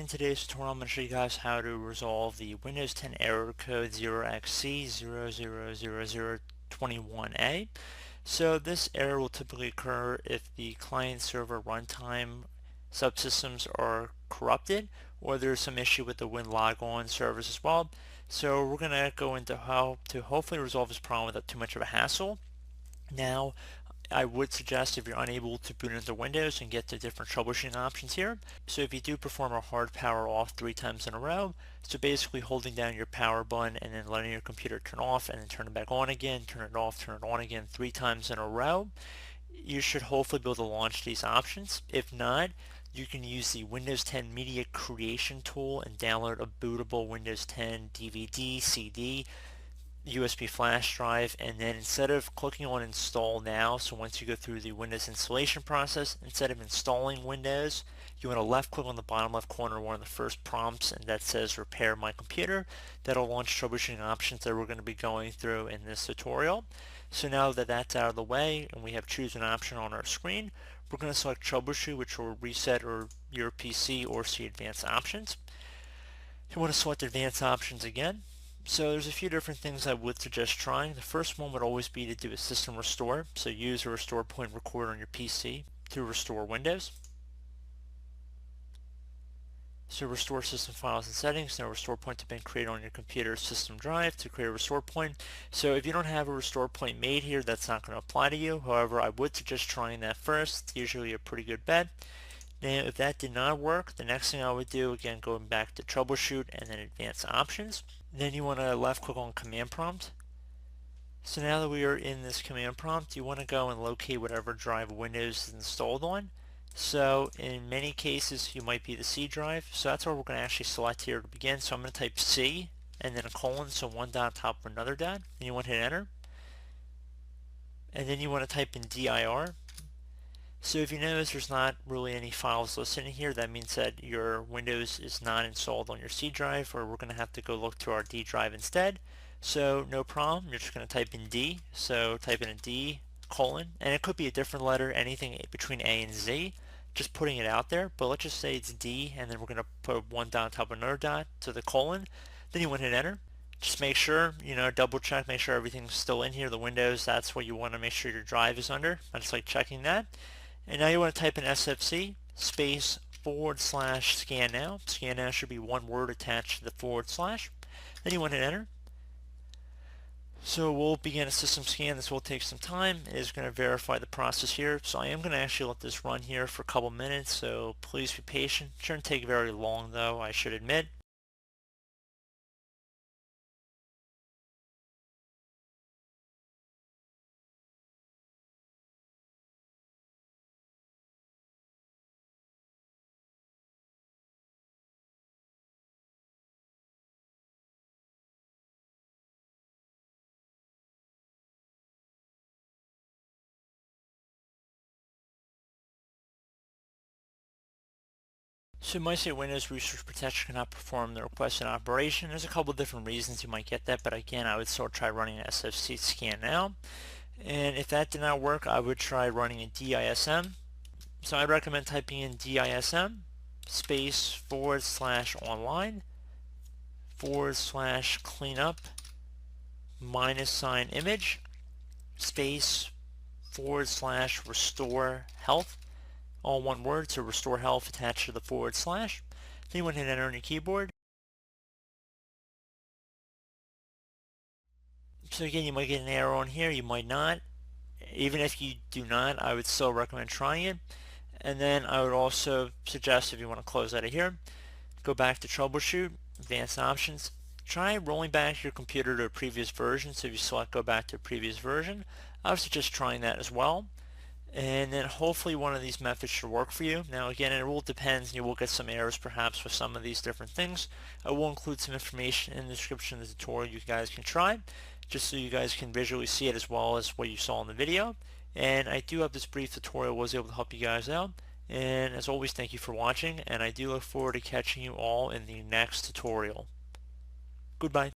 In today's tutorial, I'm going to show you guys how to resolve the Windows 10 error code 0xc000021a. So this error will typically occur if the client-server runtime subsystems are corrupted, or there's some issue with the WinLogon service as well. So we're going to go into how to hopefully resolve this problem without too much of a hassle. Now, I would suggest if you're unable to boot into Windows and get the different troubleshooting options here. So if you do perform a hard power off 3 times in a row, so basically holding down your power button and then letting your computer turn off and then turn it back on again, turn it off, turn it on again 3 times in a row, you should hopefully be able to launch these options. If not, you can use the Windows 10 Media Creation tool and download a bootable Windows 10 DVD, CD, USB flash drive, and then instead of clicking on install now, so once you go through the Windows installation process, instead of installing Windows, you want to left click on the bottom left corner, one of the first prompts, and that says repair my computer. That'll launch troubleshooting options that we're going to be going through in this tutorial. So now that that's out of the way and we have choose an option on our screen, we're going to select troubleshoot, which will reset or your PC, or see advanced options. You want to select advanced options again. So there's a few different things I would suggest trying. The first one would always be to do a system restore. So use a restore point recorder on your PC to restore Windows. So restore system files and settings. Now restore point has been created on your computer system drive to create a restore point. So if you don't have a restore point made here, that's not going to apply to you. However, I would suggest trying that first. It's usually a pretty good bet. Now if that did not work, the next thing I would do, again going back to troubleshoot and then advanced options. Then you want to left click on command prompt. So now that we are in this command prompt, you want to go and locate whatever drive Windows is installed on. So in many cases you might be the C drive, so that's what we're going to actually select here to begin. So I'm going to type C and then a colon, so one dot on top of another dot, and you want to hit enter. And then you want to type in dir. So if you notice there's not really any files listed in here, that means that your Windows is not installed on your C drive, or we're going to have to go look to our D drive instead. So no problem, you're just going to type in D. So type in a D colon, and it could be a different letter, anything between A and Z, just putting it out there. But let's just say it's D, and then we're going to put one dot on top of another dot to the colon. Then you want to hit enter. Just make sure, double check, make sure everything's still in here. The Windows, that's what you want to make sure your drive is under. I just like checking that. And now you want to type in SFC space /scan now. Scan now should be one word attached to the /. Then you want to hit enter. So we'll begin a system scan. This will take some time. It is going to verify the process here. So I am going to actually let this run here for a couple minutes. So please be patient. It shouldn't take very long though, I should admit. So you might say Windows Resource Protection cannot perform the requested operation. There's a couple of different reasons you might get that, but again, I would still try running an SFC scan now. And if that did not work, I would try running a DISM. So I'd recommend typing in DISM space /online /cleanup -image space /restore health. All one word, so restore health attached to the /. Then you want to hit enter on your keyboard. So again, you might get an error on here, you might not. Even if you do not, I would still recommend trying it. And then I would also suggest, if you want to close out of here, go back to troubleshoot, advanced options. Try rolling back your computer to a previous version. So if you select go back to a previous version, I would suggest trying that as well. And then hopefully one of these methods should work for you. Now again, it all depends. You will get some errors perhaps with some of these different things. I will include some information in the description of the tutorial you guys can try, just so you guys can visually see it as well as what you saw in the video. And I do hope this brief tutorial was able to help you guys out. And as always, thank you for watching, and I do look forward to catching you all in the next tutorial. Goodbye.